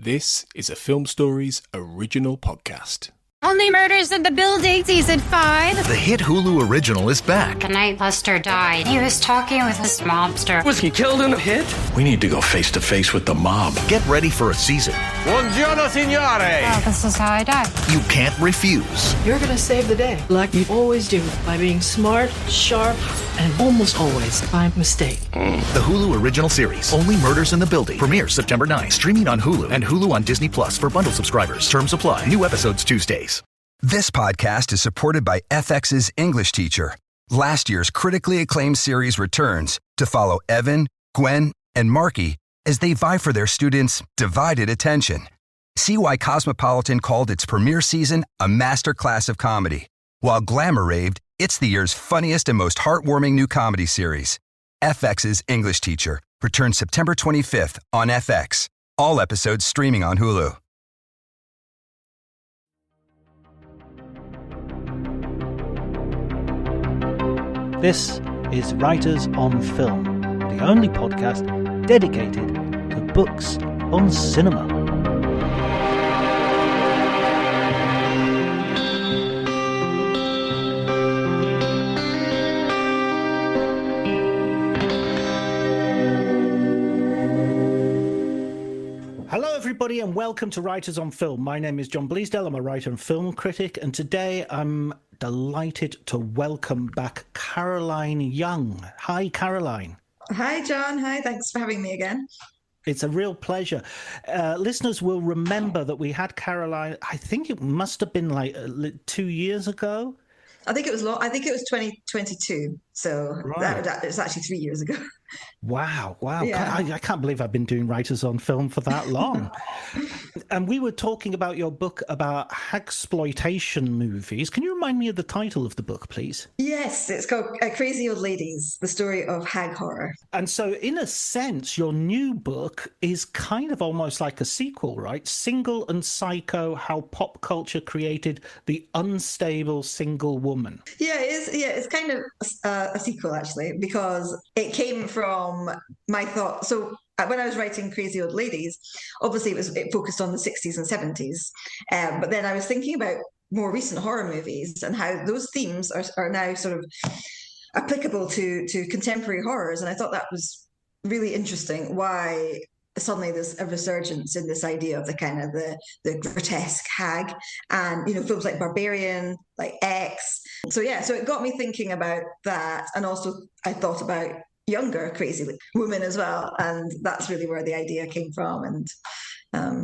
This is a Film Stories original podcast. Only Murders in the Building, Season 5. The hit Hulu original is back. The night Buster died, he was talking with this mobster. Was he killed in a hit? We need to go face to face with the mob. Get ready for a season Buongiorno, signore! Oh, this is how I die. you can't refuse. You're gonna save the day, like you always do, by being smart, sharp, and almost always by mistake. The Hulu original series, Only Murders in the Building, premieres September 9. Streaming on Hulu and Hulu on Disney Plus for bundle subscribers. Terms apply. New episodes Tuesdays. This podcast is supported by FX's English Teacher. Last year's critically acclaimed series returns to follow Evan, Gwen, and Marky as they vie for their students' divided attention. See why Cosmopolitan called its premiere season a masterclass of comedy, while Glamour raved it's the year's funniest and most heartwarming new comedy series. FX's English Teacher returns September 25th on FX. All episodes streaming on Hulu. This is Writers on Film, the only podcast dedicated to books on cinema. Hello everybody and welcome to Writers on Film. My name is John Bleasdale, I'm a writer and film critic, and today I'm delighted to welcome back Caroline Young. Hi, Caroline. Hi, John. Hi, thanks for having me again. It's a real pleasure. Listeners will remember that we had Caroline, I think it must have been like 2 years ago. I think it was 2022, so Right. that it's actually 3 years ago. Wow. Yeah. I can't believe I've been doing Writers on Film for that long. And we were talking about your book about hagsploitation movies. Can you remind me of the title of the book, please? Yes, it's called Crazy Old Ladies, the story of hag horror. And so, in a sense, your new book is kind of almost like a sequel, right? Single and Psycho, How Pop Culture Created the Unstable Single Woman. Yeah, it is. Yeah, it's kind of a sequel, actually, because it came from my thought. So when I was writing Crazy Old Ladies, obviously it focused on the 60s and 70s. But then I was thinking about more recent horror movies and how those themes are now sort of applicable to contemporary horrors. And I thought that was really interesting, why suddenly there's a resurgence in this idea of the kind of the grotesque hag, and films like Barbarian, like X. So it got me thinking about that, and also I thought about younger crazy women as well, and that's really where the idea came from. And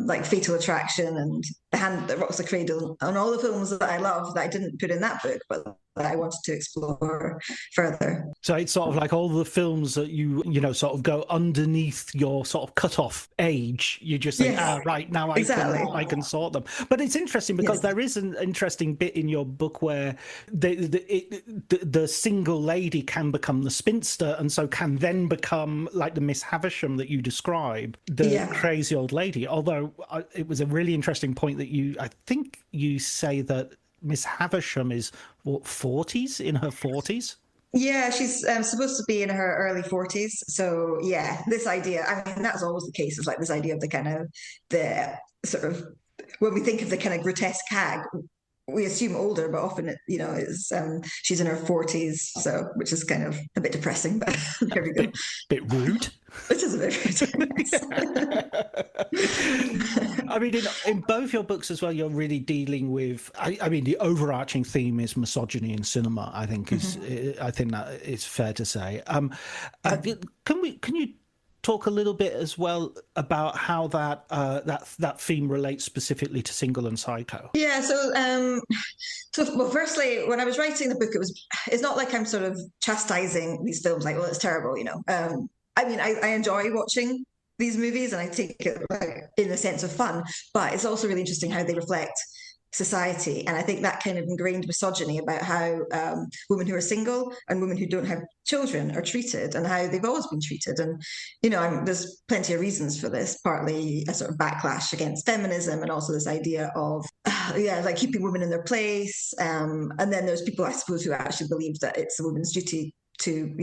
like Fatal Attraction and The Hand That Rocks the Cradle, and all the films that I love that I didn't put in that book, but that I wanted to explore further. So it's sort of like all the films that you sort of go underneath your sort of cutoff age. You just think, right, now I can sort them. But it's interesting because there is an interesting bit in your book where the single lady can become the spinster, and so can then become like the Miss Havisham that you describe, the crazy old lady. Although it was a really interesting point that I think you say that Miss Havisham is, what, 40s, in her 40s? Yeah, she's supposed to be in her early 40s. So, yeah, this idea, I mean, that's always the case. It's like this idea of the kind of, the sort of, when we think of the kind of grotesque hag, we assume older, but often, she's in her 40s, so, which is kind of a bit depressing, but there we go. Bit rude. It is a bit rude. I mean, in both your books as well, you're really dealing with, I mean, the overarching theme is misogyny in cinema, I think I think that it's fair to say. Can you talk a little bit as well about how that theme relates specifically to Single and Psycho? Yeah, so well, firstly, when I was writing the book, it's not like I'm sort of chastising these films like, well, it's terrible, I mean, I enjoy watching these movies and I take it in the sense of fun, but it's also really interesting how they reflect society. And I think that kind of ingrained misogyny about how women who are single and women who don't have children are treated, and how they've always been treated. And, there's plenty of reasons for this, partly a sort of backlash against feminism, and also this idea of, like keeping women in their place. And then there's people, I suppose, who actually believe that it's a woman's duty to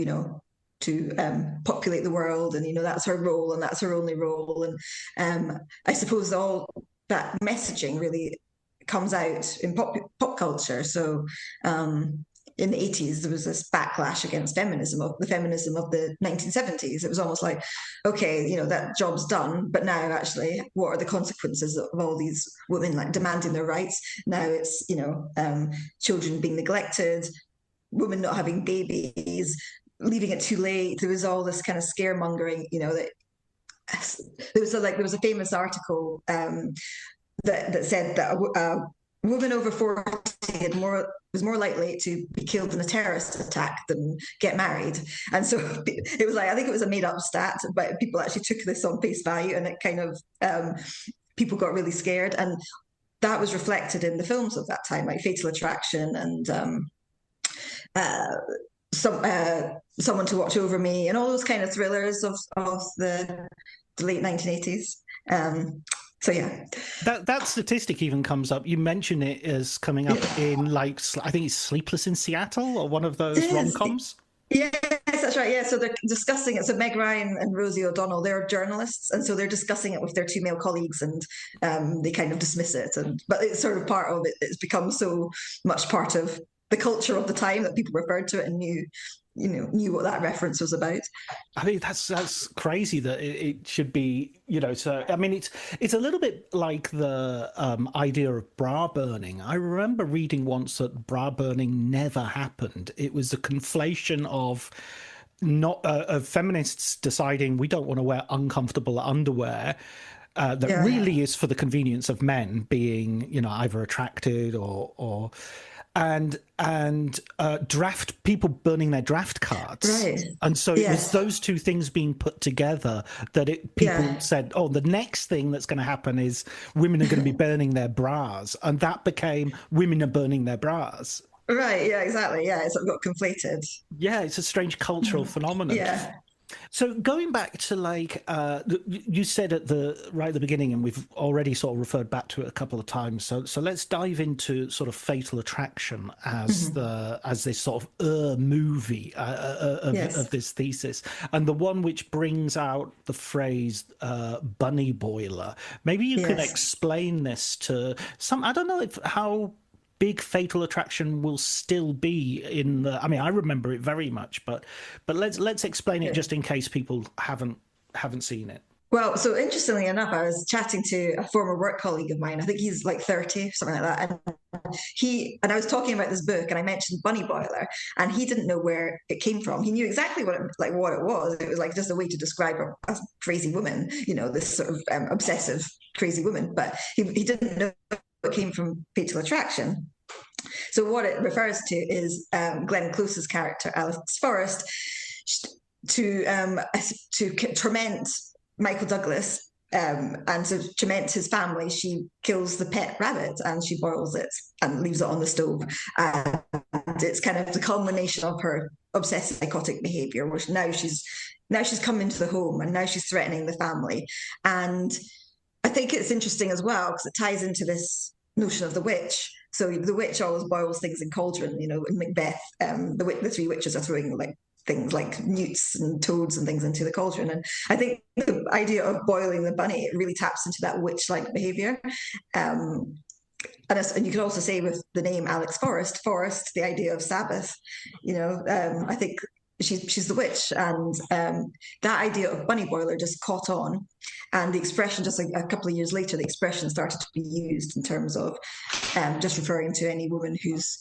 populate the world, and that's her role, and that's her only role. And I suppose all that messaging really comes out in pop culture. So in the 80s, there was this backlash against feminism, of the feminism of the 1970s. It was almost like, okay, that job's done, but now actually, what are the consequences of all these women like demanding their rights? Now it's, children being neglected, women not having babies, leaving it too late. There was all this kind of scaremongering, that there was a famous article that said that a woman over 40 was more likely to be killed in a terrorist attack than get married. And so it was like, I think it was a made up stat, but people actually took this on face value, and it kind of, people got really scared. And that was reflected in the films of that time, like Fatal Attraction and Someone to Watch Over Me, and all those kind of thrillers of the late 1980s. So yeah, that statistic even comes up. You mention it as coming up in, like, I think it's Sleepless in Seattle, or one of those rom-coms. Yes, that's right. Yeah, so they're discussing it. So Meg Ryan and Rosie O'Donnell, they're journalists, and so they're discussing it with their two male colleagues, and they kind of dismiss it. But it's sort of part of it. It's become so much part of the culture of the time that people referred to it and knew what that reference was about. I mean, that's crazy that it should be, so I mean, it's a little bit like the idea of bra burning. I remember reading once that bra burning never happened. It was a conflation of of feminists deciding we don't want to wear uncomfortable underwear that really is for the convenience of men being, either attracted or and draft people burning their draft cards, right? And so it was those two things being put together that people said, oh, the next thing that's going to happen is women are going to be burning their bras, and that became women are burning their bras. Right? Yeah, exactly. Yeah, it's got conflated. Yeah, it's a strange cultural phenomenon. Yeah. So going back to, like, you said right at the beginning, and we've already sort of referred back to it a couple of times. So let's dive into sort of Fatal Attraction as this sort of movie of this thesis, and the one which brings out the phrase bunny boiler. Maybe you could explain this to some. I don't know how big Fatal Attraction will still be in the. I mean, I remember it very much, but let's explain it just in case people haven't seen it. Well, so interestingly enough, I was chatting to a former work colleague of mine. I think he's like 30, something like that. And I was talking about this book, and I mentioned bunny boiler, and he didn't know where it came from. He knew exactly what it was. It was like just a way to describe a crazy woman, this sort of obsessive crazy woman. But he didn't know it came from Fatal Attraction. So what it refers to is Glenn Close's character, Alex Forrest, to torment Michael Douglas, and to torment his family. She kills the pet rabbit, and she boils it and leaves it on the stove. And it's kind of the culmination of her obsessive psychotic behavior, which now she's come into the home, and now she's threatening the family. And I think it's interesting as well because it ties into this notion of the witch. So the witch always boils things in cauldron. In Macbeth, the three witches are throwing like things like newts and toads and things into the cauldron. And I think the idea of boiling the bunny, it really taps into that witch-like behavior. And you could also say with the name Alex Forrest, the idea of Sabbath. I think she's the witch, and that idea of bunny boiler just caught on, and the expression just a couple of years later, the expression started to be used in terms of just referring to any woman who's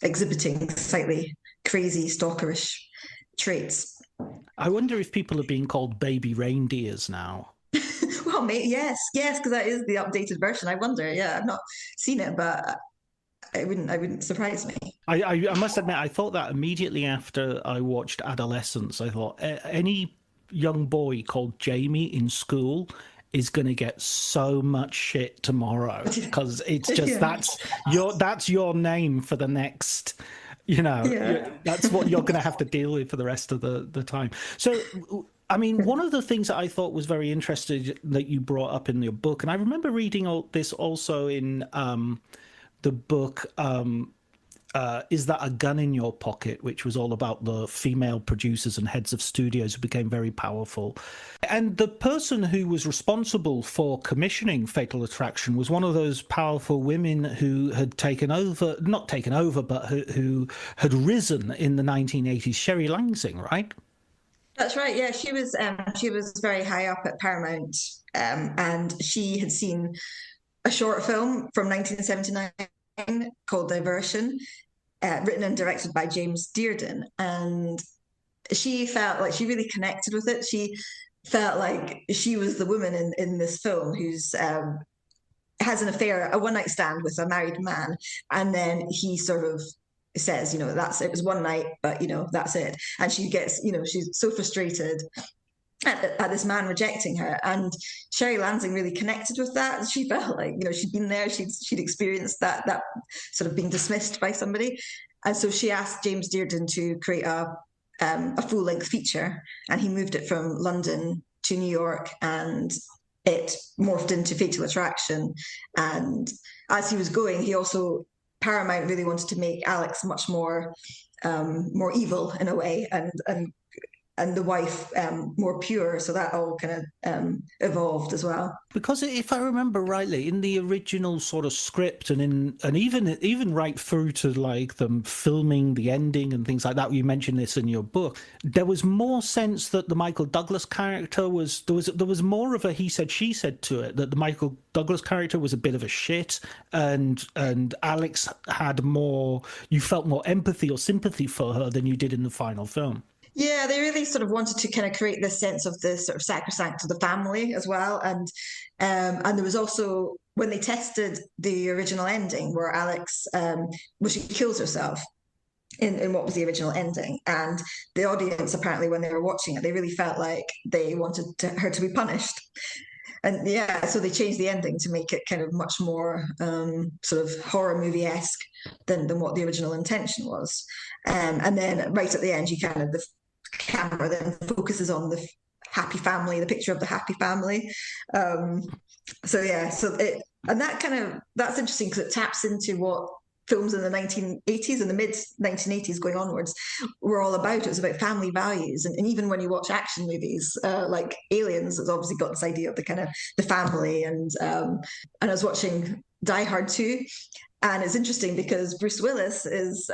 exhibiting slightly crazy stalkerish traits. I wonder if people are being called baby reindeers now. Well, yes, because that is the updated version. I wonder. Yeah, I've not seen it, but it wouldn't surprise me. I must admit, I thought that immediately after I watched Adolescence. I thought any young boy called Jamie in school is going to get so much shit tomorrow, because it's just that's your name for the next. That's what you're going to have to deal with for the rest of the time. So, I mean, one of the things that I thought was very interesting that you brought up in your book, and I remember reading this also in the book Is That a Gun in Your Pocket, which was all about the female producers and heads of studios who became very powerful. And the person who was responsible for commissioning Fatal Attraction was one of those powerful women who had not taken over, but who had risen in the 1980s, Sherry Lansing, right? That's right. Yeah, she was very high up at Paramount, and she had seen a short film from 1979 called Diversion, written and directed by James Dearden, and she felt like she really connected with it. She felt like she was the woman in this film who's has an affair, a one-night stand with a married man, and then he sort of says, it was one night, but that's it. And she gets, she's so frustrated at this man rejecting her, and Sherry Lansing really connected with that. She felt like she'd been there, she'd experienced that sort of being dismissed by somebody, and so she asked James Dearden to create a full-length feature, and he moved it from London to New York, and it morphed into Fatal Attraction. And as he was going, Paramount really wanted to make Alex much more evil in a way, and the wife more pure. So that all kind of evolved as well. Because if I remember rightly, in the original sort of script and even right through to like them filming the ending and things like that, you mentioned this in your book, there was more sense that the Michael Douglas character there was more of a he said, she said to it, that the Michael Douglas character was a bit of a shit, and Alex had more, you felt more empathy or sympathy for her than you did in the final film. Yeah, they really sort of wanted to kind of create this sense of the sort of sacrosanct of the family as well. And there was also, when they tested the original ending where Alex, she kills herself in what was the original ending. And the audience, apparently, when they were watching it, they really felt like they wanted her to be punished. And yeah, so they changed the ending to make it kind of much more sort of horror movie-esque than what the original intention was. And then right at the end, the camera then focuses on the happy family, the picture of the happy family. That's interesting because it taps into what films in the 1980s and the mid 1980s going onwards were all about. It was about family values, and even when you watch action movies like Aliens, it's obviously got this idea of the kind of the family. And I was watching Die Hard 2, and it's interesting because Bruce Willis is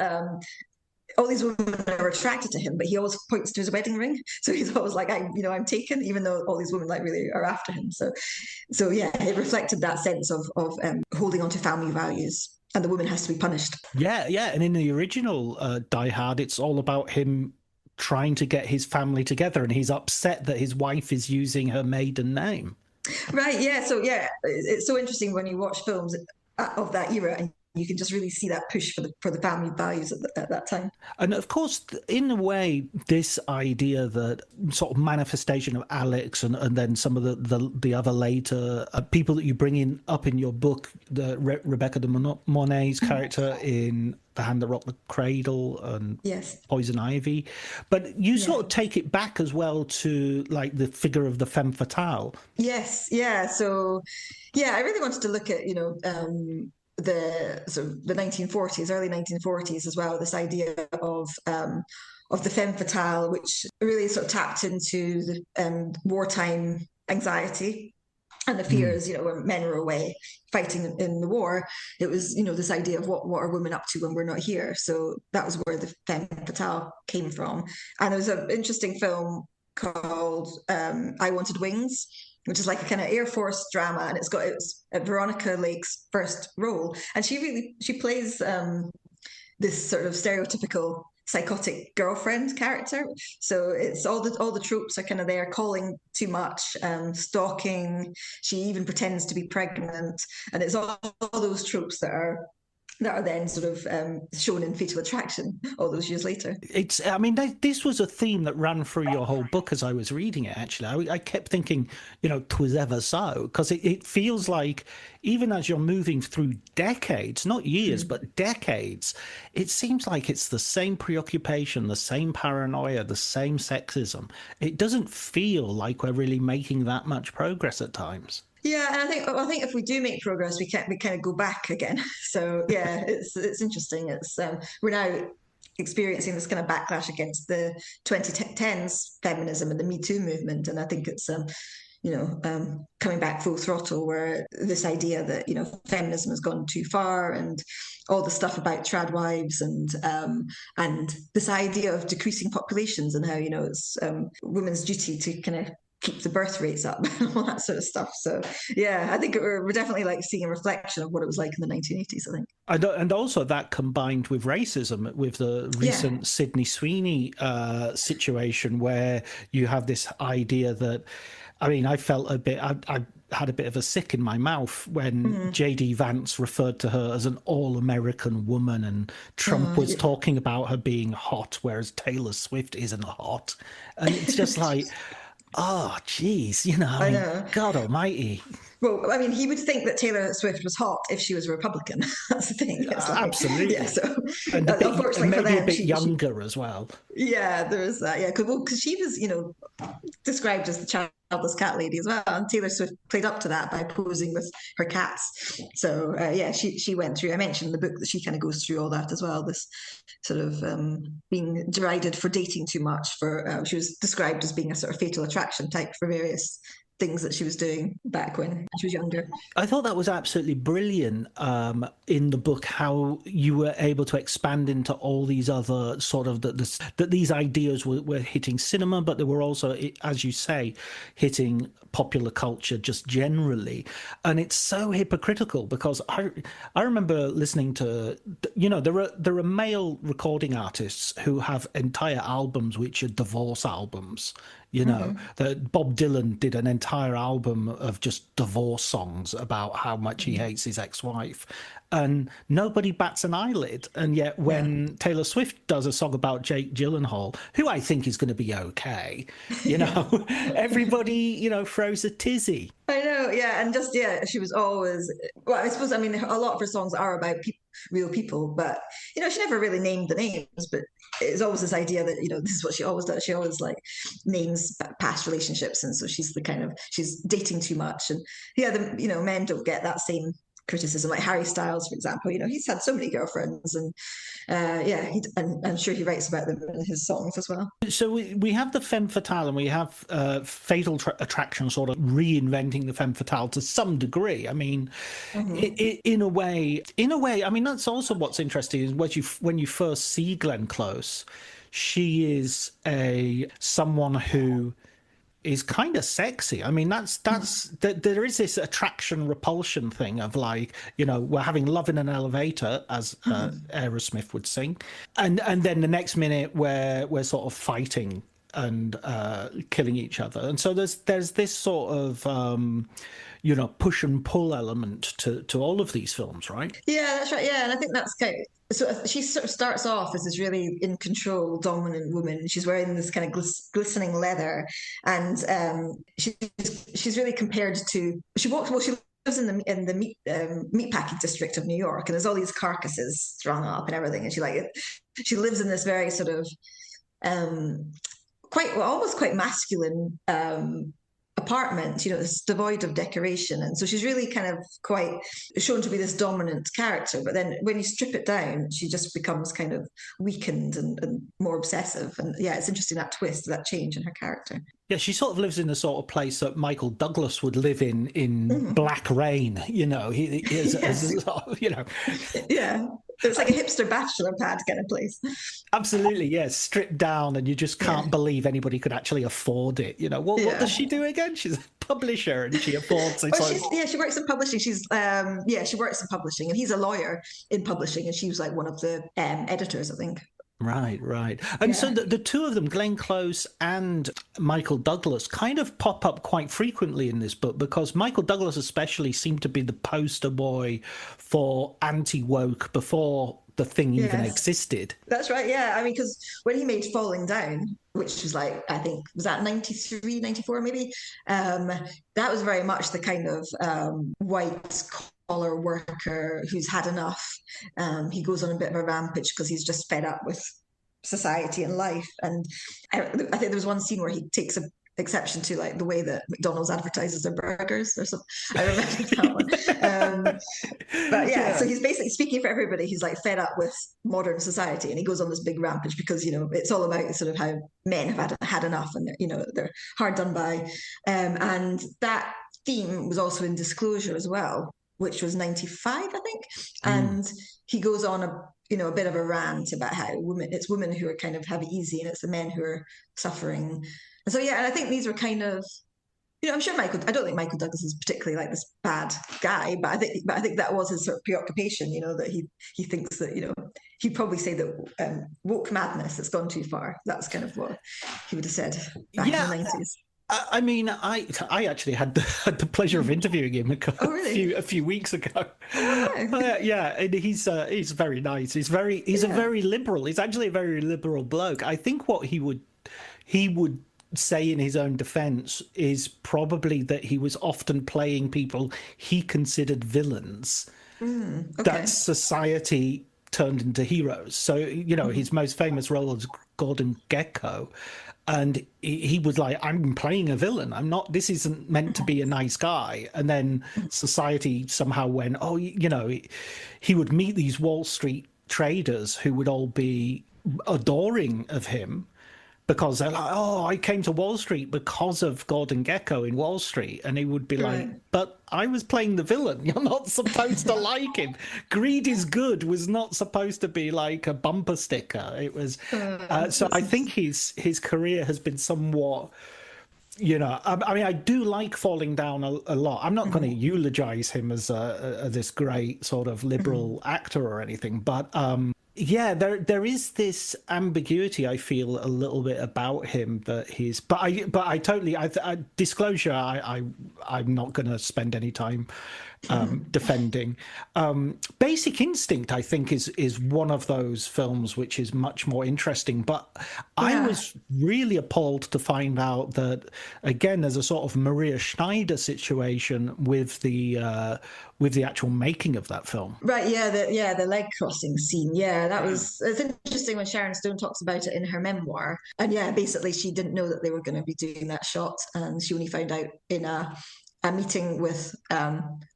all these women are attracted to him, but he always points to his wedding ring. So he's always like, I'm taken, even though all these women like really are after him. So yeah, it reflected that sense of holding on to family values, and the woman has to be punished. Yeah. And in the original Die Hard, it's all about him trying to get his family together, and he's upset that his wife is using her maiden name. Right. Yeah. So yeah, it's so interesting when you watch films of that era, and you can just really see that push for the family values at that time. And of course, in a way, this idea that sort of manifestation of Alex and then some of the other later people that you bring up in your book, the Rebecca de Mornay's character in The Hand That Rocked the Cradle and Poison Ivy. But you sort of take it back as well to like the figure of the femme fatale. Yes. Yeah. So, yeah, I really wanted to look at, the sort of the 1940s, early 1940s as well, this idea of the femme fatale, which really sort of tapped into the wartime anxiety and the fears, when men were away fighting in the war. It was, this idea of what are women up to when we're not here. So that was where the femme fatale came from. And there was an interesting film called I Wanted Wings, which is like a kind of Air Force drama, and it's Veronica Lake's first role, and she plays this sort of stereotypical psychotic girlfriend character. So it's all the tropes are kind of there, calling too much, stalking. She even pretends to be pregnant, and it's all those tropes that are then sort of shown in Fatal Attraction all those years later. This was a theme that ran through your whole book as I was reading it, actually. I kept thinking, 'twas ever so, because it feels like even as you're moving through decades, not years, but decades, it seems like it's the same preoccupation, the same paranoia, the same sexism. It doesn't feel like we're really making that much progress at times. Yeah, and I think if we do make progress, we kind of go back again. So yeah, it's interesting. It's we're now experiencing this kind of backlash against the 2010s feminism and the Me Too movement, and I think it's coming back full throttle, where this idea that feminism has gone too far, and all the stuff about tradwives and this idea of decreasing populations, and how it's women's duty to kind of keep the birth rates up and all that sort of stuff. So yeah, I think we're definitely like seeing a reflection of what it was like in the 1980s, I think. And also that combined with racism, with the recent Sydney Sweeney situation, where you have this idea that, I mean, I felt I had a bit of a sick in my mouth when J.D. Vance referred to her as an all-American woman, and Trump was talking about her being hot, whereas Taylor Swift isn't hot. And it's just like... Oh, geez, I mean, God almighty. Well, I mean, he would think that Taylor Swift was hot if she was a Republican. That's the thing. It's like, absolutely. Yeah, so, and maybe a bit younger as well. Yeah, there is that. Yeah, because she was, described as the childless cat lady as well. And Taylor Swift played up to that by posing with her cats. So, she went through, I mentioned in the book that she kind of goes through all that as well, this sort of being derided for dating too much. She was described as being a sort of fatal attraction type for various things that she was doing back when she was younger. I thought that was absolutely brilliant in the book, how you were able to expand into all these other sort of that these ideas were hitting cinema, but they were also, as you say, hitting popular culture just generally. And it's so hypocritical, because I remember listening to, there are male recording artists who have entire albums which are divorce albums. That Bob Dylan did an entire album of just divorce songs about how much he hates his ex-wife, and nobody bats an eyelid. And yet when Taylor Swift does a song about Jake Gyllenhaal, who I think is going to be okay, everybody, throws a tizzy. I know, yeah. And just, she was always, well, I suppose, I mean, a lot of her songs are about real people, but, she never really named the names, but it's always this idea that, this is what she always does. She always like names past relationships. And so she's dating too much. And men don't get that same criticism, like Harry Styles, for example. He's had so many girlfriends, and and I'm sure he writes about them in his songs as well. So we have the femme fatale, and we have Fatal Attraction sort of reinventing the femme fatale to some degree. I mean, in a way, I mean, that's also what's interesting is when you first see Glenn Close, she is someone who is kind of sexy. I mean, there is this attraction repulsion thing of like, we're having love in an elevator, as Aerosmith would sing, and then the next minute we're sort of fighting and killing each other. And so there's this sort of push and pull element to all of these films, right? Yeah, that's right. Yeah, and I think that's kind of, so she sort of starts off as this really in control, dominant woman. She's wearing this kind of glistening leather, and she's really compared to. She lives in the meatpacking district of New York, and there's all these carcasses strung up and everything, and she lives in this very sort of almost quite masculine apartment, it's devoid of decoration. And so she's really kind of quite shown to be this dominant character. But then when you strip it down, she just becomes kind of weakened and more obsessive. And yeah, it's interesting, that twist, that change in her character. Yeah, she sort of lives in the sort of place that Michael Douglas would live in Black Rain, He is, Yeah. It's like a hipster bachelor pad kind of place. Absolutely, yes. Stripped down, and you just can't believe anybody could actually afford it. What does she do again? She's a publisher, and she affords it. She works in publishing. She works in publishing, and he's a lawyer in publishing, and she was like one of the editors, I think. Right. And so the two of them, Glenn Close and Michael Douglas, kind of pop up quite frequently in this book, because Michael Douglas especially seemed to be the poster boy for anti-woke before the thing even existed. That's right, yeah. I mean, because when he made Falling Down, which was like, I think, was that 93, 94 maybe? That was very much the kind of white collar worker who's had enough. He goes on a bit of a rampage because he's just fed up with society and life. And I think there was one scene where he takes a exception to like the way that McDonald's advertises their burgers or something. I remember that one. But yeah, so he's basically speaking for everybody. He's like fed up with modern society, and he goes on this big rampage because it's all about sort of how men have had enough, and they're hard done by. And that theme was also in Disclosure as well, which was 95, I think. And he goes on a bit of a rant about how it's women who are kind of have it easy, and it's the men who are suffering. And so, yeah, and I think these were kind of, I'm sure I don't think Michael Douglas is particularly like this bad guy, but I think that was his sort of preoccupation, that he thinks that, he'd probably say that woke madness has gone too far. That's kind of what he would have said back in the 90s. I mean, I actually had the pleasure of interviewing him a few weeks ago. Oh, wow. Yeah, and he's very nice. He's a very liberal. He's actually a very liberal bloke. I think what he would say in his own defense is probably that he was often playing people he considered villains that society turned into heroes. So, his most famous role is Gordon Gekko. And he was like, I'm playing a villain. This isn't meant to be a nice guy. And then society somehow went, he would meet these Wall Street traders who would all be adoring of him, because they're like, I came to Wall Street because of Gordon Gekko in Wall Street. And he would be like, but I was playing the villain. You're not supposed to like him. Greed is good was not supposed to be like a bumper sticker. It was. So I think his career has been somewhat, I mean, I do like Falling Down a lot. I'm not going to eulogize him as this great sort of liberal actor or anything, but yeah, there is this ambiguity, I feel, a little bit about him that he's. But I totally. Disclosure. I'm not going to spend any time defending. Basic Instinct, I think, is one of those films which is much more interesting. But I was really appalled to find out that, again, there's a sort of Maria Schneider situation with the actual making of that film. Right, the leg crossing scene. Yeah, it's interesting when Sharon Stone talks about it in her memoir. And yeah, basically she didn't know that they were going to be doing that shot, and she only found out in a meeting with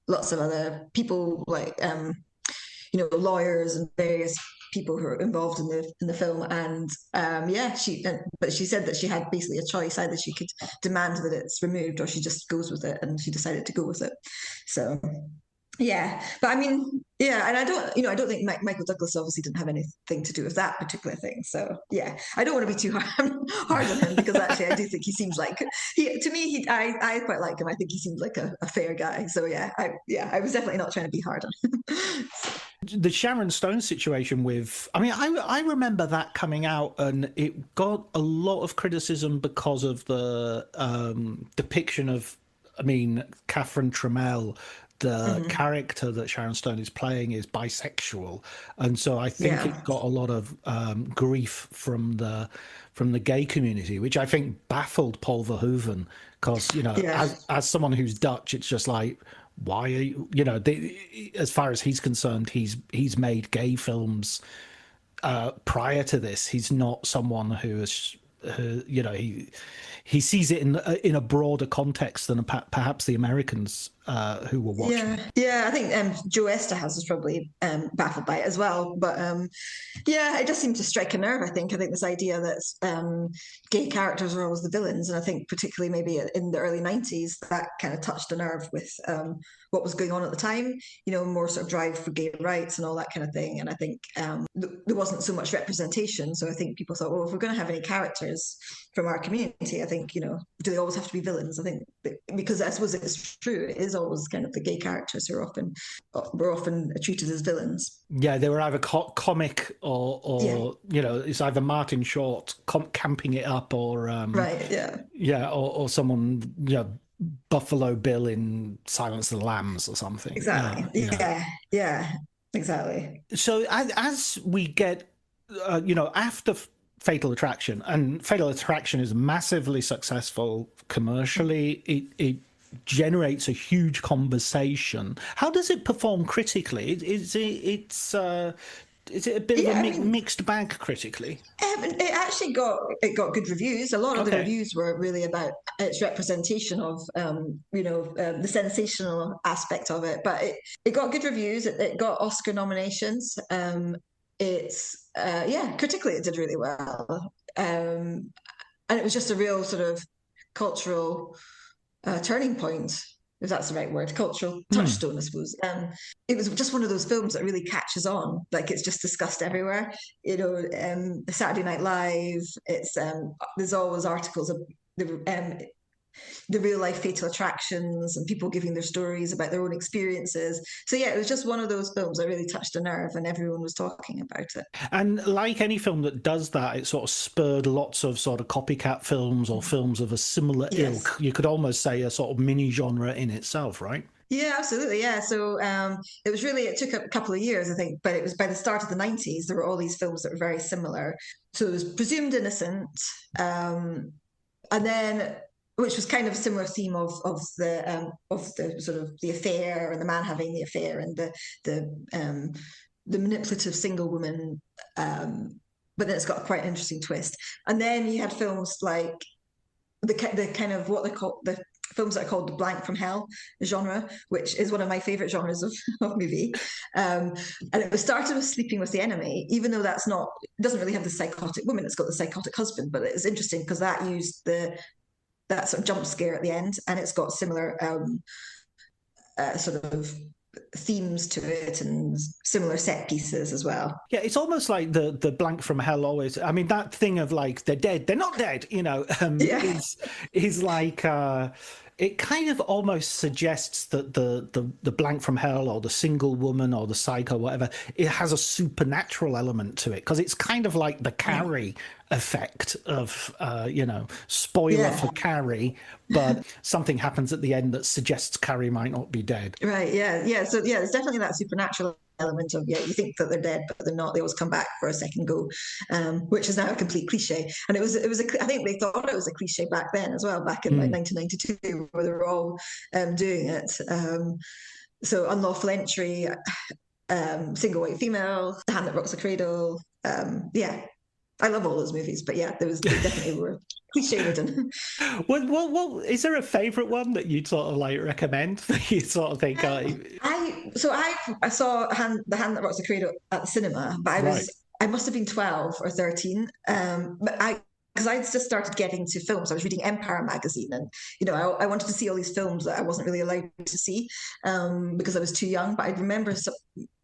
lots of other people, like lawyers and various people who are involved in the film. And but she said that she had basically a choice: either she could demand that it's removed, or she just goes with it, and she decided to go with it. So yeah, but I mean, yeah, and I don't think Michael Douglas obviously didn't have anything to do with that particular thing. So yeah, I don't want to be too hard on him, because actually I do think he seems like I quite like him. I think he seems like a fair guy. So yeah, I was definitely not trying to be hard on him. The Sharon Stone situation I remember that coming out, and it got a lot of criticism because of the depiction of, Catherine Tremell. The character that Sharon Stone is playing is bisexual, and so I think it got a lot of grief from the gay community, which I think baffled Paul Verhoeven, because as someone who's Dutch, it's just like, why are you? As far as he's concerned, he's made gay films prior to this. He's not someone who is. He sees it in a broader context than perhaps the Americans who were watching. Yeah, I think Joe Esterhazy is probably baffled by it as well. But it just seemed to strike a nerve. I think this idea that gay characters are always the villains, and I think particularly maybe in the early 90s that kind of touched a nerve with what was going on at the time. More sort of drive for gay rights and all that kind of thing. And I think there wasn't so much representation. So I think people thought, well, if we're going to have any characters from our community, I think, do they always have to be villains? I think because I suppose it's true, it is always kind of the gay characters who were often treated as villains. Yeah, they were either comic or it's either Martin Short camping it up, or or someone Buffalo Bill in Silence of the Lambs or something. Exactly. Yeah, exactly. So as we get, after Fatal Attraction, and Fatal Attraction is massively successful commercially. It generates a huge conversation. How does it perform critically? Is it a bit of a mixed bag critically? It actually got good reviews. A lot of the reviews were really about its representation of the sensational aspect of it. But it got good reviews. It got Oscar nominations. Critically it did really well. And it was just a real sort of cultural turning point, if that's the right word, cultural touchstone, I suppose. It was just one of those films that really catches on, like it's just discussed everywhere. Saturday Night Live, it's there's always articles of the real life fatal attractions and people giving their stories about their own experiences. So yeah, it was just one of those films that really touched a nerve and everyone was talking about it. And like any film that does that, it sort of spurred lots of sort of copycat films or films of a similar ilk. You could almost say a sort of mini genre in itself, right? Yeah, absolutely. Yeah. So it took a couple of years, I think, but it was by the start of the 90s, there were all these films that were very similar. So it was Presumed Innocent, and then, which was kind of a similar theme of the sort of the affair and the man having the affair and the manipulative single woman. But then it's got quite an interesting twist. And then you had films like the kind of what they call the films that are called the blank from hell genre, which is one of my favorite genres of movie. And it started with Sleeping with the Enemy, even though it doesn't really have the psychotic woman, it's got the psychotic husband. But it's interesting because that used that sort of jump scare at the end, and it's got similar sort of themes to it and similar set pieces as well. Yeah, it's almost like the blank from hell always. I mean, that thing of like they're dead, they're not dead, is like it kind of almost suggests that the blank from hell or the single woman or the psycho, whatever, it has a supernatural element to it, because it's kind of like the Carrie effect of spoiler for Carrie, but something happens at the end that suggests Carrie might not be dead. Right. Yeah. So yeah, there's definitely that supernatural element of you think that they're dead, but they're not. They always come back for a second go, which is now a complete cliche. And I think they thought it was a cliche back then as well, back in like 1992, where they were all doing it. So Unlawful Entry, Single White Female, The Hand That Rocks the Cradle. I love all those movies, but yeah, they definitely were cliche-ridden. Well, is there a favourite one that you'd sort of like recommend that you sort of think? I saw The Hand That Rocks the Cradle at the cinema, but I must have been 12 or 13. Because I'd just started getting to films. I was reading Empire magazine, and I wanted to see all these films that I wasn't really allowed to see because I was too young. But I remember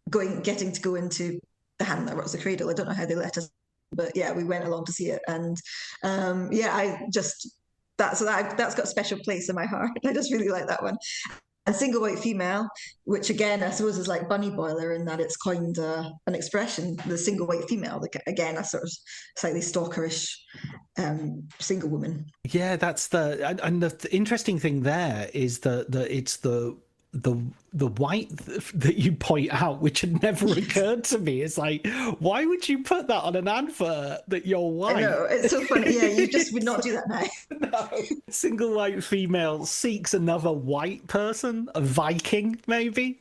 getting to go into The Hand That Rocks the Cradle. I don't know how they let us. But yeah, we went along to see it, and that's got a special place in my heart. I just really like that one. And Single White Female, which again I suppose is like bunny boiler in that it's coined an expression, the single white female. Again, a sort of slightly stalkerish single woman. Yeah, that's the interesting thing there is that it's the white that you point out, which had never occurred to me. It's like, why would you put that on an advert that you're white? I know, it's so funny. Yeah, you just would not do that now. No. Single white female seeks another white person, a Viking maybe.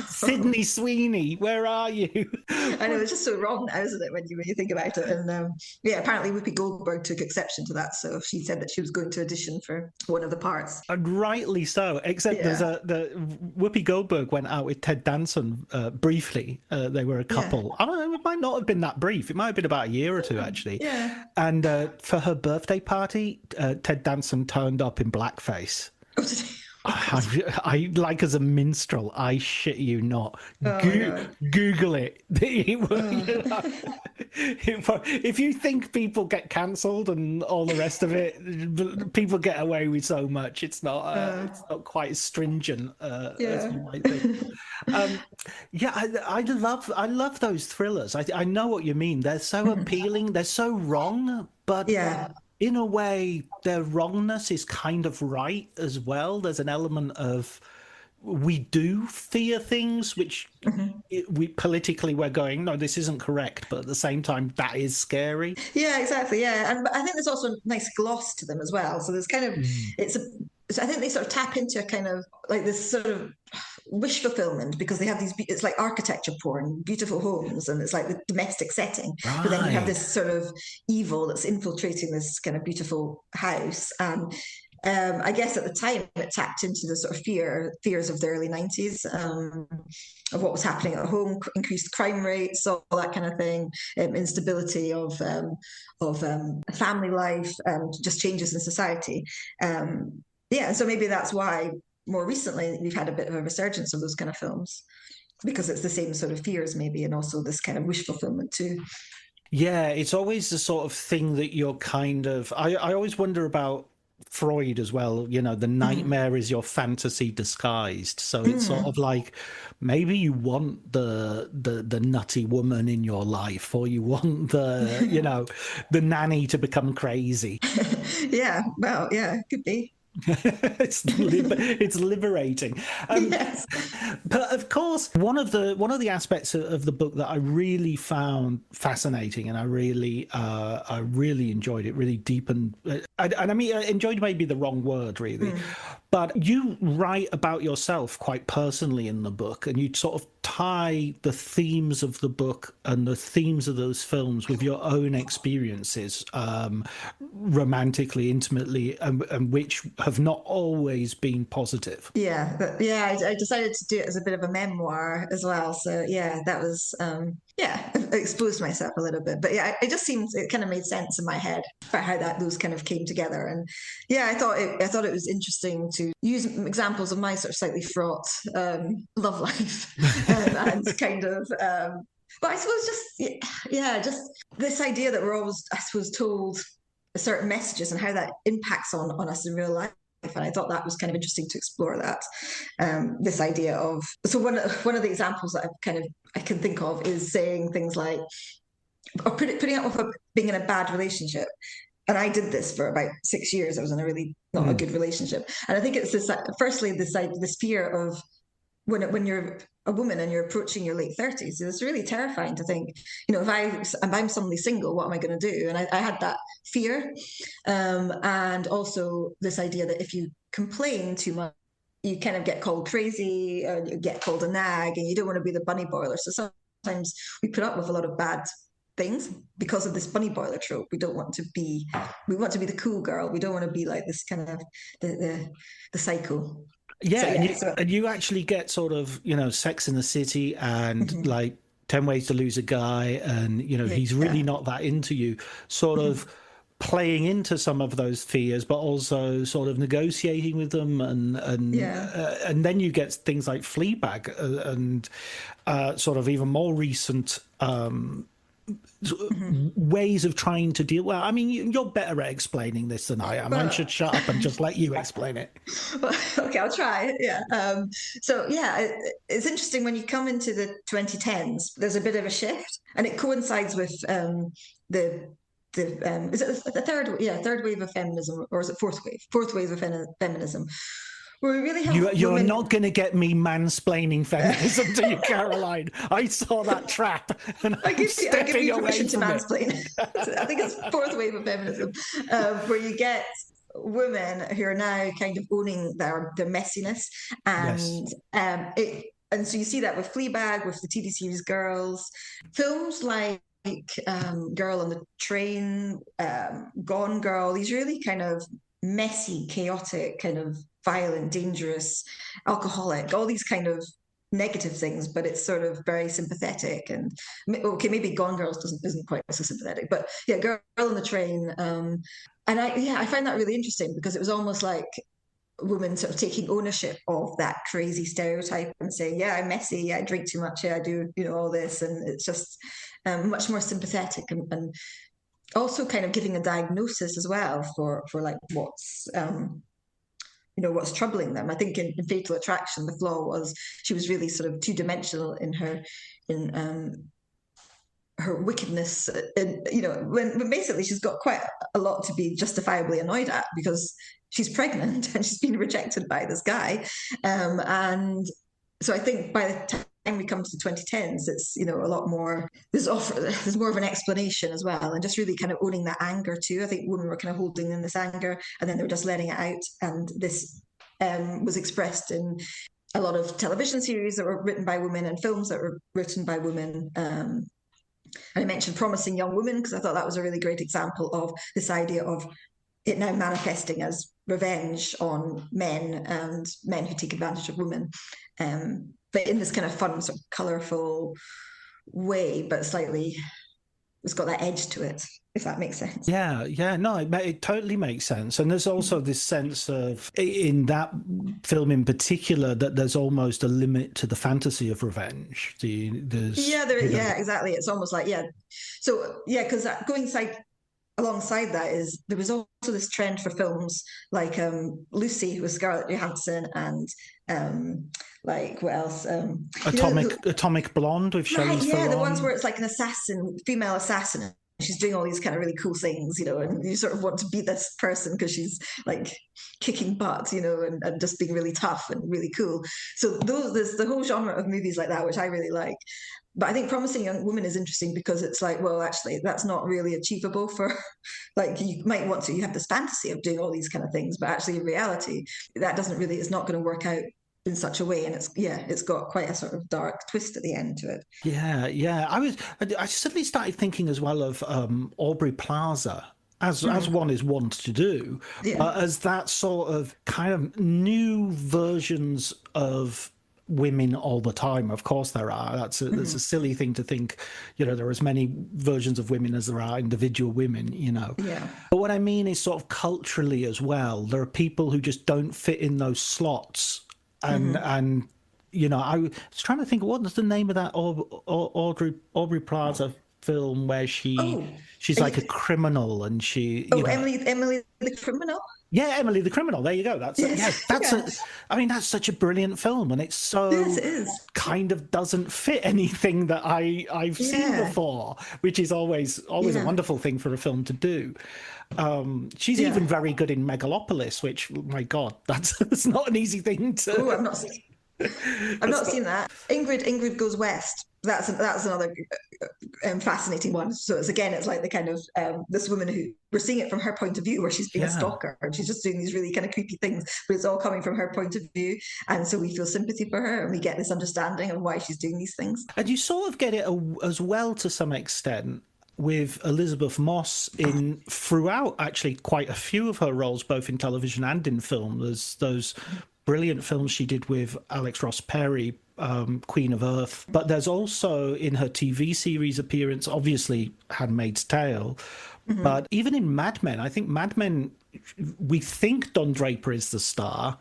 Sydney Sweeney, where are you? I know, it's just so wrong now, isn't it, when you think about it? And apparently Whoopi Goldberg took exception to that, so she said that she was going to audition for one of the parts, and rightly so. Except the Whoopi Goldberg went out with Ted Danson briefly. They were a couple. I don't know, it might not have been that brief. It might have been about a year or two actually. Yeah. And for her birthday party, Ted Danson turned up in blackface. I like, as a minstrel, I shit you not. Google it. If you think people get cancelled and all the rest of it, people get away with so much. It's not quite as stringent as you might think. I love those thrillers. I know what you mean. They're so appealing. They're so wrong, but in a way, their wrongness is kind of right as well. There's an element of we do fear things which we politically we're going, no, this isn't correct, but at the same time that is scary. Yeah, exactly. Yeah, and I think there's also a nice gloss to them as well. So there's kind of so I think they sort of tap into a kind of like this sort of wish fulfillment, because they have these, it's like architecture porn, beautiful homes, and it's like the domestic setting. Right. But then you have this sort of evil that's infiltrating this kind of beautiful house. And I guess at the time it tapped into the sort of fears of the early 90s, of what was happening at home, increased crime rates, all that kind of thing, instability of family life, just changes in society. Yeah, so maybe that's why more recently we've had a bit of a resurgence of those kind of films, because it's the same sort of fears maybe, and also this kind of wish fulfillment too. Yeah, it's always the sort of thing that you're kind of, I always wonder about Freud as well, you know, the nightmare is your fantasy disguised. So it's sort of like, maybe you want the nutty woman in your life, or you want the, you know, the nanny to become crazy. Yeah, well, yeah, it could be. It's liberating. Yes. But of course, one of the aspects of the book that I really found fascinating, and I really enjoyed it, really deepened. And I mean, enjoyed may be the wrong word, really. But you write about yourself quite personally in the book, and you sort of tie the themes of the book and the themes of those films with your own experiences, romantically, intimately, and which have not always been positive. Yeah, I decided to do it as a bit of a memoir as well. So yeah, that was I exposed myself a little bit, but yeah, it just seemed, it kind of made sense in my head about how those kind of came together. And yeah, I thought it was interesting to use examples of my sort of slightly fraught love life, and kind of. But I suppose just this idea that we're always, I suppose, told certain messages and how that impacts on us in real life. And I thought that was kind of interesting to explore that. This idea of, so one of the examples that I can think of is saying things like, or putting up with being in a bad relationship. And I did this for about 6 years. I was in a really not a good relationship. And I think it's this, firstly, this fear of when you're a woman and you're approaching your late 30s, it's really terrifying to think, you know, if I'm suddenly single, what am I going to do? And I had that fear. And also this idea that if you complain too much, you kind of get called crazy, or you get called a nag, and you don't want to be the bunny boiler. So sometimes we put up with a lot of bad things because of this bunny boiler trope. We want to be the cool girl. We don't want to be like this kind of the psycho. Yeah, and you actually get sort of, you know, Sex in the City and like 10 Ways to Lose a Guy, and, you know, he's really not that into you, sort of playing into some of those fears, but also sort of negotiating with them, and then you get things like Fleabag and sort of even more recent ways of trying to deal. Well, I mean, you're better at explaining this than I am. I should shut up and just let you explain it. Well, okay, I'll try. Yeah. So yeah, it's interesting when you come into the 2010s. There's a bit of a shift, and it coincides with the is it the third wave of feminism, or is it fourth wave of feminism? Where we really have you're not going to get me mansplaining feminism to you, Caroline. I saw that trap, and I give you permission to mansplain. I think it's fourth wave of feminism, where you get women who are now kind of owning their messiness, and and so you see that with Fleabag, with the TV series Girls, films like Girl on the Train, Gone Girl. These really kind of messy, chaotic, kind of violent, dangerous, alcoholic, all these kind of negative things, but it's sort of very sympathetic. And okay, maybe Gone Girls isn't quite so sympathetic, but yeah, Girl on the Train. And I find that really interesting, because it was almost like women sort of taking ownership of that crazy stereotype and saying, yeah, I'm messy, yeah, I drink too much, yeah, I do, you know, all this. And it's just much more sympathetic, and also kind of giving a diagnosis as well for like what's what's troubling them. I think in Fatal Attraction, the flaw was she was really sort of two-dimensional in her wickedness, and when basically she's got quite a lot to be justifiably annoyed at because she's pregnant and she's been rejected by this guy, and so I think by the time we come to the 2010s, it's a lot more. There's more of an explanation as well, and just really kind of owning that anger too. I think women were kind of holding in this anger, and then they were just letting it out, and this was expressed in a lot of television series that were written by women and films that were written by women. I mentioned Promising Young Woman because I thought that was a really great example of this idea of it now manifesting as revenge on men and men who take advantage of women, but in this kind of fun, sort of colourful way, but it's got that edge to it, if that makes sense. Yeah, no, it totally makes sense. And there's also this sense of, in that film in particular, that there's almost a limit to the fantasy of revenge. Exactly. It's almost like, So, because alongside that is, there was also this trend for films like Lucy with Scarlett Johansson and what else? Atomic Blonde with Charlize Theron. Yeah, the ones where it's like an female assassin. She's doing all these kind of really cool things, and you sort of want to be this person because she's like kicking butt, and just being really tough and really cool. So there's the whole genre of movies like that, which I really like. But I think Promising Young Woman is interesting because it's like, well, actually, that's not really achievable for, you might want to, you have this fantasy of doing all these kind of things, but actually in reality, that it's not going to work out in such a way, and it's got quite a sort of dark twist at the end to it. I suddenly started thinking as well of Aubrey Plaza as one is wont to do, as that sort of kind of new versions of women all the time. Of course there are. That's a silly thing to think, there are as many versions of women as there are individual women, But what I mean is sort of culturally as well, there are people who just don't fit in those slots. And I was trying to think, what was the name of that Aubrey Plaza film where she's like a criminal and she... Emily the Criminal? Yeah, Emily the Criminal. There you go. That's such a brilliant film, and it's so kind of doesn't fit anything that I've seen before, which is always a wonderful thing for a film to do. She's even very good in Megalopolis, which, my God, that's not an easy thing to... Oh, I've not seen that. Ingrid Goes West. That's another fascinating one. So it's like the kind of this woman who we're seeing it from her point of view, where she's being a stalker and she's just doing these really kind of creepy things, but it's all coming from her point of view, and so we feel sympathy for her and we get this understanding of why she's doing these things. And you sort of get it as well to some extent with Elizabeth Moss throughout actually quite a few of her roles, both in television and in film. There's those brilliant films she did with Alex Ross Perry, Queen of Earth. But there's also in her TV series appearance, obviously Handmaid's Tale, but even in Mad Men, I think Mad Men, we think Don Draper is the star,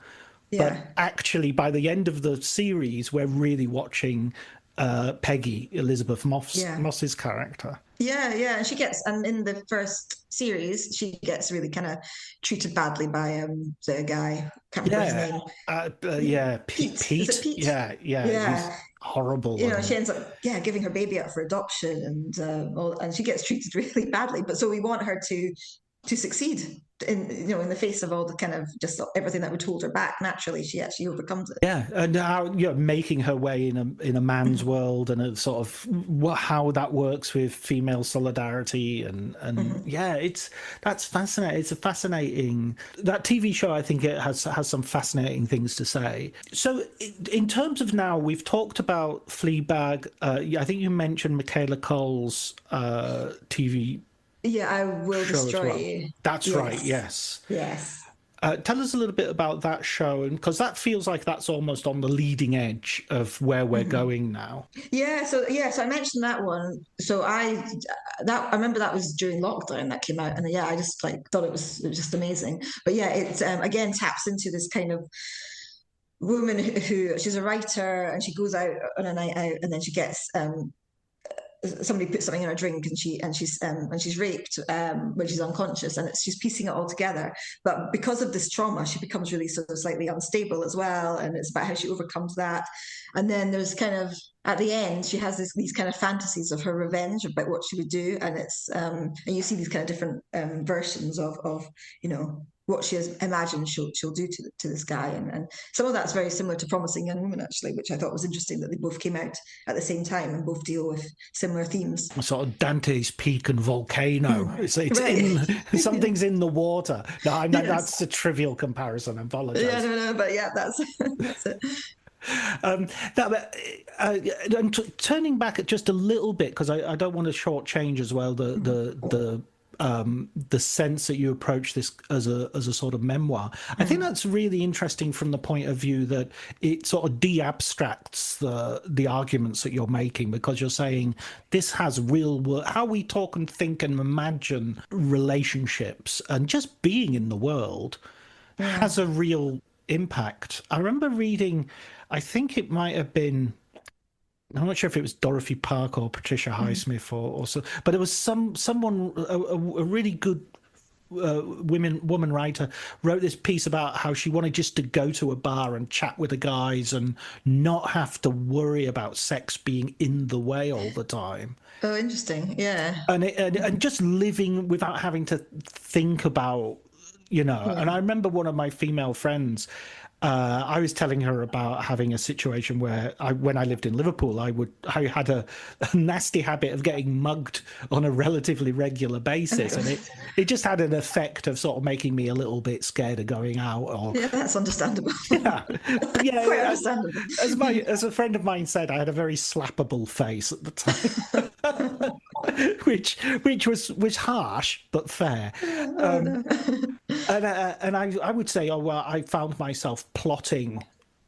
but actually by the end of the series, we're really watching Peggy, Elizabeth Moss's character. And she gets, and in the first series, she gets really kind of treated badly by the guy. Can't remember his name. Pete. Is it Pete? Yeah. He's horrible. She ends up giving her baby up for adoption, and she gets treated really badly. But so we want her to succeed in the face of all the kind of just everything that would hold her back. Naturally, she actually overcomes it. And now making her way in a man's world, and a sort of how that works with female solidarity, and that's fascinating. It's a fascinating, that TV show. I think it has some fascinating things to say. So in terms of now, we've talked about Fleabag. I think you mentioned Michaela Cole's TV. I Will Destroy You. That's right, yes. Tell us a little bit about that show, and because that feels like that's almost on the leading edge of where we're going now. So I mentioned that one. So I remember that was during lockdown that came out, and I just thought it was just amazing. But it again taps into this kind of woman who she's a writer, and she goes out on a night out, and then she gets somebody puts something in her drink and she's raped when she's unconscious, and she's piecing it all together. But because of this trauma, she becomes really sort of slightly unstable as well, and it's about how she overcomes that. And then there's kind of at the end, she has these kind of fantasies of her revenge, about what she would do, and it's and you see these kind of different versions of what she has imagined she'll do to this guy, and some of that's very similar to Promising Young Woman, actually, which I thought was interesting that they both came out at the same time and both deal with similar themes. Sort of Dante's Peak and Volcano. It's right. Something's in the water. No, that's a trivial comparison. I apologize. Yeah, no, but yeah, that's it. Turning back just a little bit, because I don't want to shortchange as well the sense that you approach this as a sort of memoir. I think that's really interesting from the point of view that it sort of de-abstracts the arguments that you're making, because you're saying this has real world, how we talk and think and imagine relationships and just being in the world has a real impact. I remember reading, I think it might have been, I'm not sure if it was Dorothy Park or Patricia Highsmith or so, but it was someone, a really good woman writer, wrote this piece about how she wanted just to go to a bar and chat with the guys and not have to worry about sex being in the way all the time. Oh, interesting. Yeah. And just living without having to think about, And I remember one of my female friends, I was telling her about having a situation where when I lived in Liverpool, I had a nasty habit of getting mugged on a relatively regular basis, and it just had an effect of sort of making me a little bit scared of going out. Yeah, that's understandable. Yeah, quite understandable. As a friend of mine said, I had a very slappable face at the time, which was harsh but fair. And I would say, I found myself plotting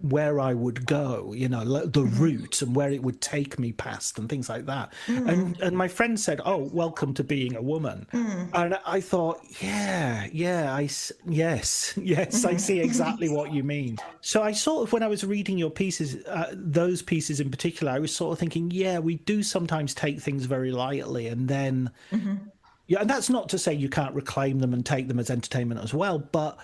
where I would go, the route and where it would take me past and things like that. And my friend said, "Oh, welcome to being a woman." And I thought, yes, I see exactly what you mean. So I sort of, when I was reading your pieces, those pieces in particular, I was sort of thinking, we do sometimes take things very lightly, and then yeah, and that's not to say you can't reclaim them and take them as entertainment as well, but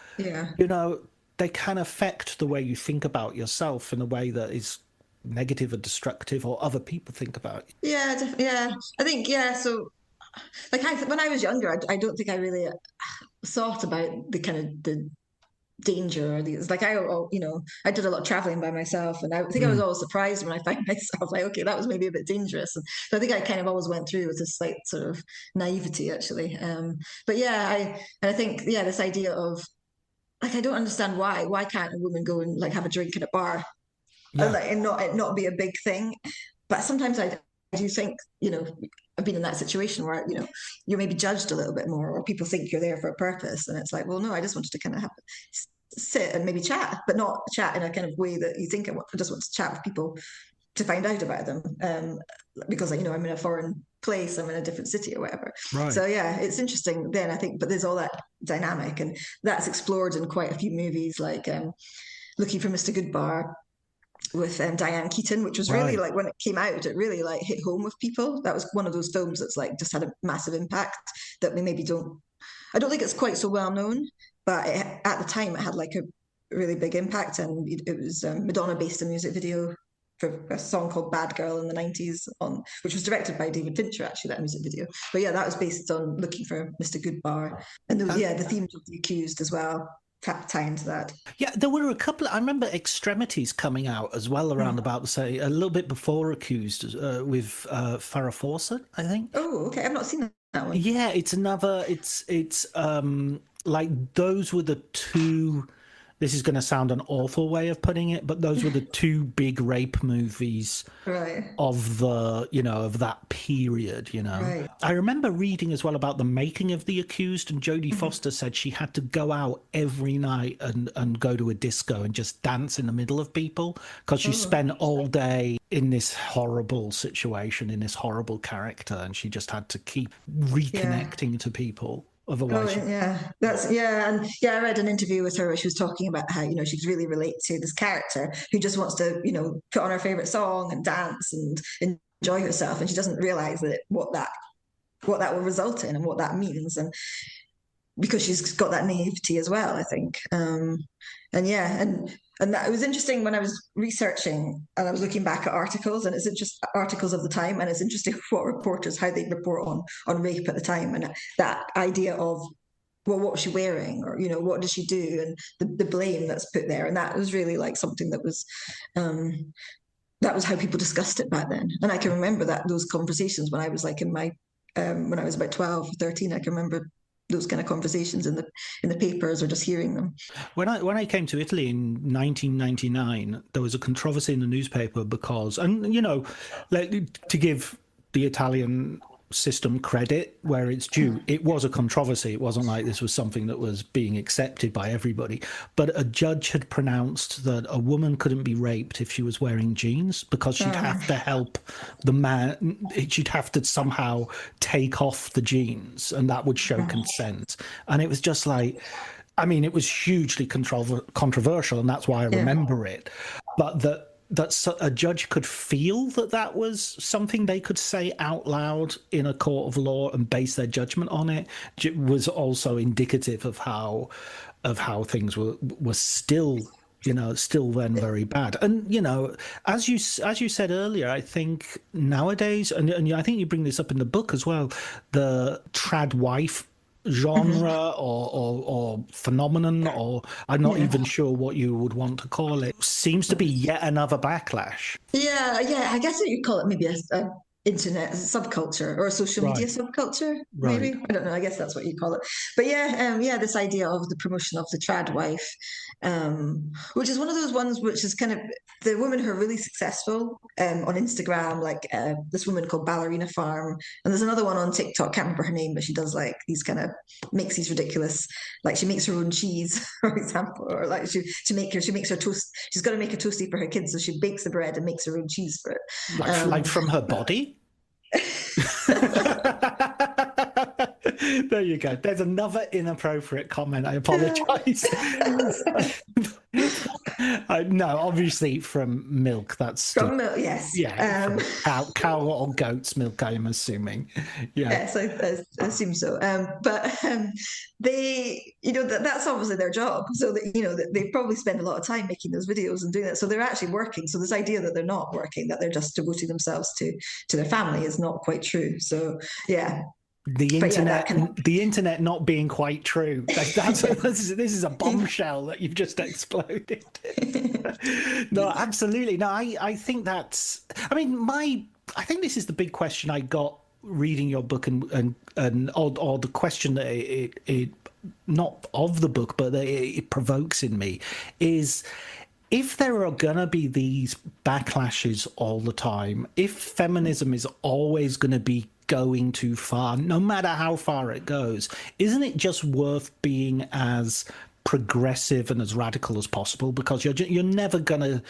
they can affect the way you think about yourself in a way that is negative or destructive, or other people think about you. Yeah, I think, So, when I was younger, I don't think I really thought about the kind of the danger or these. I did a lot of traveling by myself, and I think I was always surprised when I found myself okay, that was maybe a bit dangerous. And so I think I kind of always went through with this slight sort of naivety, actually. But I think this idea of I don't understand why can't a woman go and have a drink at a bar and not be a big thing. But sometimes I do think I've been in that situation where you're maybe judged a little bit more, or people think you're there for a purpose, and it's like, well, no, I just wanted to kind of sit and maybe chat, but not chat in a kind of way that you think I just want to chat with people to find out about them, because I'm in a foreign place, I'm in a different city or whatever. Right. So it's interesting then, I think, but there's all that dynamic, and that's explored in quite a few movies, like Looking for Mr. Goodbar with Diane Keaton, which was really when it came out, it really hit home with people. That was one of those films that's just had a massive impact that we maybe I don't think it's quite so well known, but at the time it had a really big impact, and it was Madonna based a music video for a song called Bad Girl in the 90s, which was directed by David Fincher, actually, that music video. But that was based on Looking for Mr. Goodbar. And there was, the themes of The Accused as well tie into that. Yeah, there were a couple I remember Extremities coming out as well around about, say, a little bit before Accused, with Farrah Fawcett, I think. Oh, okay, I've not seen that one. Yeah, it's another, it's those were the two, this is going to sound an awful way of putting it, but those were the two big rape movies of the, of that period, Right. I remember reading as well about the making of The Accused, and Jodie Foster said she had to go out every night and go to a disco and just dance in the middle of people, because she spent all day in this horrible situation, in this horrible character, and she just had to keep reconnecting to people. Otherwise, I read an interview with her where she was talking about how she could really relate to this character who just wants to put on her favorite song and dance and enjoy herself, and she doesn't realize that what that will result in and what that means, and because she's got that naivety as well, I think. And that it was interesting when I was researching and I was looking back at articles, and it's just articles of the time, and it's interesting what reporters, how they report on rape at the time, and that idea of, well, what was she wearing, or what did she do, and the blame that's put there, and that was really like something that was how people discussed it back then. And I can remember those conversations when I was like in my when I was about 12, 13. I can remember those kind of conversations in the papers, or just hearing them. When I came to Italy in 1999, there was a controversy in the newspaper because, and to give the Italian system credit where it's due, it was a controversy. It wasn't like this was something that was being accepted by everybody. But a judge had pronounced that a woman couldn't be raped if she was wearing jeans, because she'd have to help the man. She'd have to somehow take off the jeans, and that would show consent. And it was just like, I mean, it was hugely controversial, and that's why I remember it. But that a judge could feel that was something they could say out loud in a court of law and base their judgment on it was also indicative of how things were still then very bad. And as you said earlier, I think nowadays, and I think you bring this up in the book as well, the tradwife genre or phenomenon, or I'm not even sure what you would want to call it, seems to be yet another backlash. Yeah, I guess what you'd call it maybe a internet subculture, or a social media subculture, maybe. I don't know, I guess that's what you call it. But this idea of the promotion of the trad wife, which is one of those ones which is kind of the women who are really successful on Instagram, like this woman called Ballerina Farm, and there's another one on TikTok, can't remember her name, but she does like these kind of, makes these ridiculous, like she makes her own cheese, for example, or like she makes her toast, she's got to make a toastie for her kids, so she bakes the bread and makes her own cheese for it. Like from her body? There you go. There's another inappropriate comment. I apologize. No, obviously from milk. That's from milk. Yes. Yeah. Cow or goat's milk, I'm assuming. Yeah. Yes, I assume so. But they, that's obviously their job. So that, they probably spend a lot of time making those videos and doing that. So they're actually working. So this idea that they're not working, that they're just devoting themselves to their family, is not quite true. So yeah. The internet not being quite true. This is a bombshell that you've just exploded. No, absolutely. No, I think that's. I mean, I think this is the big question I got reading your book, or the question that it not of the book, but that it provokes in me is, if there are going to be these backlashes all the time, if feminism is always going to be going too far, no matter how far it goes, isn't it just worth being as progressive and as radical as possible? Because you're never going to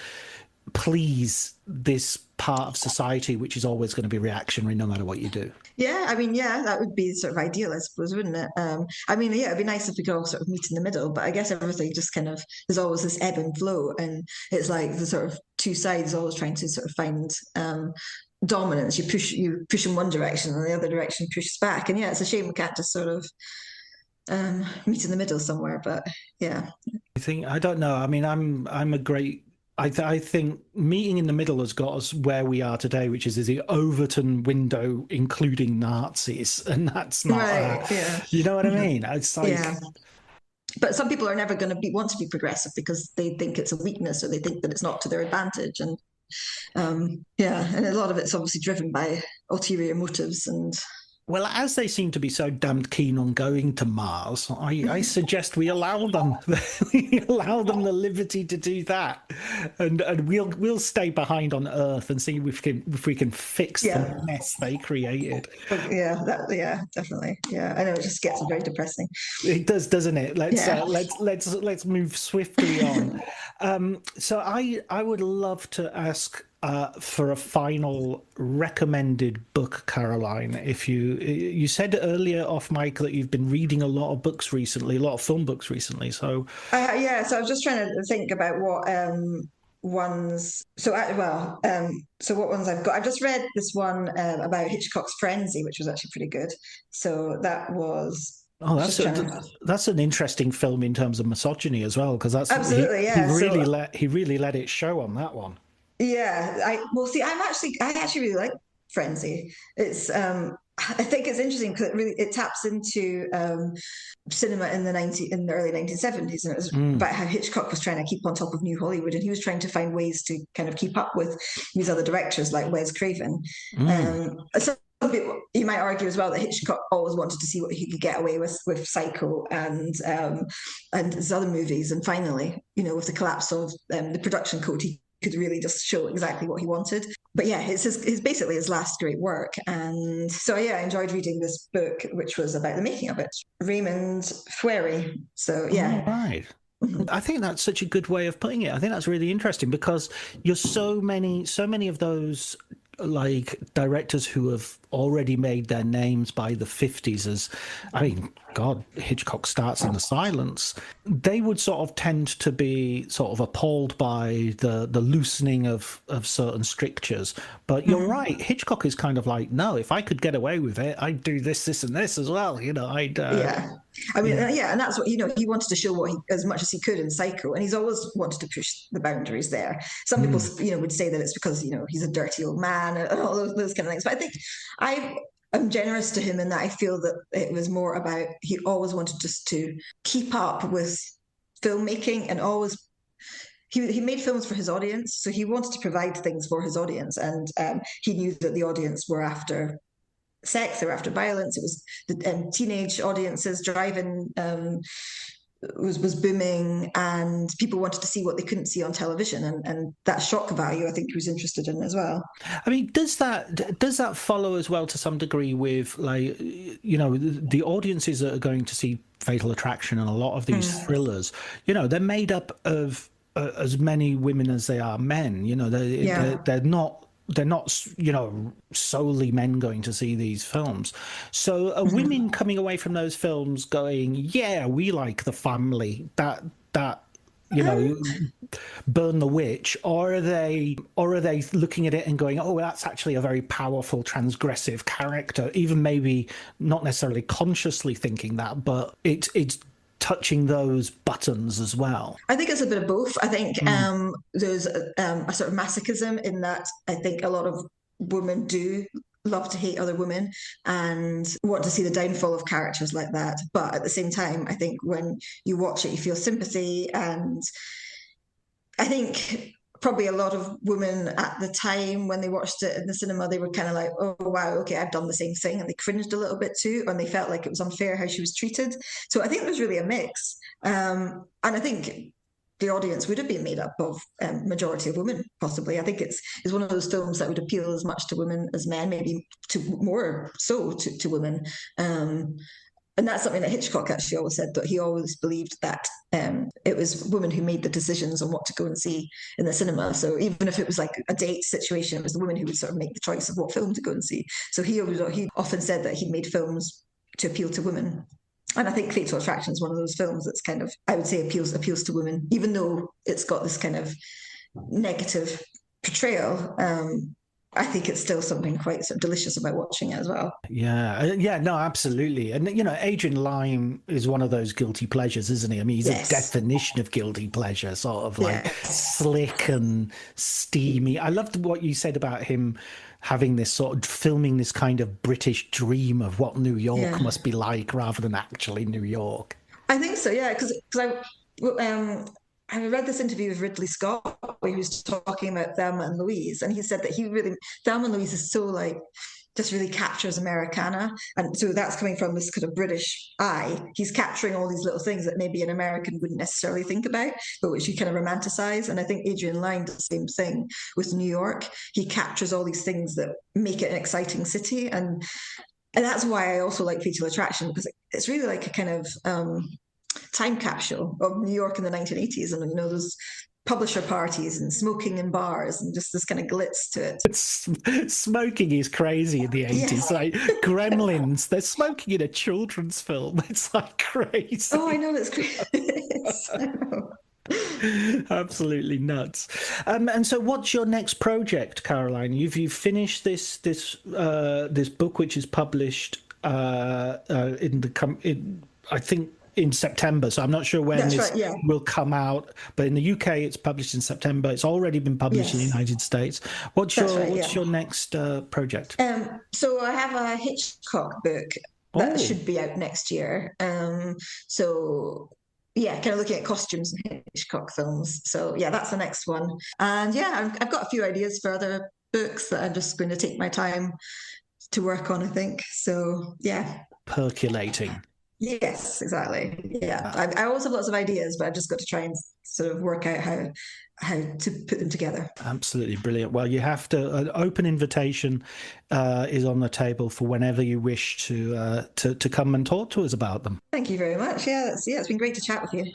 please this part of society which is always going to be reactionary no matter what you do. Yeah, I mean, that would be sort of ideal, I suppose, wouldn't it? I mean, it'd be nice if we could all sort of meet in the middle, but I guess everything just kind of, there's always this ebb and flow, and it's like the sort of two sides always trying to sort of find dominance. You push in one direction and the other direction pushes back, and it's a shame we can't just sort of meet in the middle somewhere. But I don't know. I mean, I think meeting in the middle has got us where we are today, which is the Overton window, including Nazis, and that's not right. You know what I mean? It's like. Yeah. But some people are never going to want to be progressive because they think it's a weakness, or they think that it's not to their advantage, and and a lot of it's obviously driven by ulterior motives. And well, as they seem to be so damned keen on going to Mars, I suggest we allow them the liberty to do that, and we'll stay behind on Earth and see if we can fix the mess they created. Definitely. Yeah, I know, it just gets very depressing. It does, doesn't it? Let's move swiftly on. So I would love to ask for a final recommended book, Caroline. If you said earlier off mic that you've been reading a lot of books recently, a lot of film books recently. So so I was just trying to think about what ones. So what ones I've got? I've just read this one about Hitchcock's Frenzy, which was actually pretty good. So that was. Oh, that's an interesting film in terms of misogyny as well, because that's absolutely he really let it show on that one. Yeah, I actually really like Frenzy. It's I think it's interesting because it taps into cinema in the early 1970s, and it was about how Hitchcock was trying to keep on top of New Hollywood, and he was trying to find ways to kind of keep up with these other directors like Wes Craven. Some people, you might argue as well that Hitchcock always wanted to see what he could get away with Psycho and his other movies, and finally, with the collapse of the production code, he could really just show exactly what he wanted. But yeah, it's basically his last great work. And so yeah, I enjoyed reading this book, which was about the making of it. Raymond Fury. So yeah. Oh, right. I think that's such a good way of putting it. I think that's really interesting because you're so many of those like directors who have already made their names by the 50s Hitchcock starts in the silence. They would sort of tend to be sort of appalled by the loosening of certain strictures. But you're right, Hitchcock is kind of like, no, if I could get away with it, I'd do this, and this as well. I'd and that's what he wanted to show as much as he could in Psycho, and he's always wanted to push the boundaries there. Some people would say that it's because he's a dirty old man and all those kind of things, but I think I'm generous to him in that I feel that it was more about he always wanted just to keep up with filmmaking, and always he made films for his audience, so he wanted to provide things for his audience, and he knew that the audience were after sex, they were after violence. It was the teenage audiences. Drive-in was booming, and people wanted to see what they couldn't see on television, and that shock value I think he was interested in as well. I mean, does that follow as well to some degree with, like, the audiences that are going to see Fatal Attraction and a lot of these thrillers, they're made up of as many women as they are men. They're not solely men going to see these films. So are women coming away from those films going, yeah, we like the family, that burn the witch, or are they looking at it and going, oh, that's actually a very powerful transgressive character, even maybe not necessarily consciously thinking that, but it's touching those buttons as well? I think it's a bit of both. I think there's a sort of masochism in that. I think a lot of women do love to hate other women and want to see the downfall of characters like that. But at the same time, I think when you watch it, you feel sympathy. And I think probably a lot of women at the time when they watched it in the cinema, they were kind of like, oh, wow, okay, I've done the same thing. And they cringed a little bit too, and they felt like it was unfair how she was treated. So I think there's really a mix. And I think the audience would have been made up of majority of women, possibly. I think it's one of those films that would appeal as much to women as men, maybe more so to women. And that's something that Hitchcock actually always said, that he always believed that it was women who made the decisions on what to go and see in the cinema. So even if it was like a date situation, it was the women who would sort of make the choice of what film to go and see. So he often said that he made films to appeal to women. And I think Fatal Attraction is one of those films that's kind of, I would say, appeals to women, even though it's got this kind of negative portrayal. I think it's still something quite sort of delicious about watching it as well. Yeah, no, absolutely. And, Adrian Lyne is one of those guilty pleasures, isn't he? I mean, he's a definition of guilty pleasure, sort of like slick and steamy. I loved what you said about him having this sort of filming this kind of British dream of what New York must be like rather than actually New York. I think so, yeah, because I read this interview with Ridley Scott where he was talking about Thelma and Louise, and he said that Thelma and Louise is so like, just really captures Americana. And so that's coming from this kind of British eye. He's capturing all these little things that maybe an American wouldn't necessarily think about, but which you kind of romanticize. And I think Adrian Lyne does the same thing with New York. He captures all these things that make it an exciting city. And that's why I also like Fatal Attraction, because it's really like a kind of time capsule of New York in the 1980s, and those publisher parties and smoking in bars and just this kind of glitz to it. Smoking is crazy in the 80s. Like Gremlins, they're smoking in a children's film. It's like crazy. Oh, I know, it's crazy. Absolutely nuts. And so, what's your next project, Caroline? You've finished this book, which is published I think in September. So I'm not sure when this will come out, but in the UK it's published in September. It's already been published in the United States. What's your next project? So I have a Hitchcock book that should be out next year. Kind of looking at costumes in Hitchcock films. So that's the next one. And I've got a few ideas for other books that I'm just going to take my time to work on, I think. So percolating. Yes, exactly. I always have lots of ideas, but I've just got to try and sort of work out how to put them together. Absolutely brilliant. Well, you have to. An open invitation is on the table for whenever you wish to come and talk to us about them. Thank you very much. It's been great to chat with you.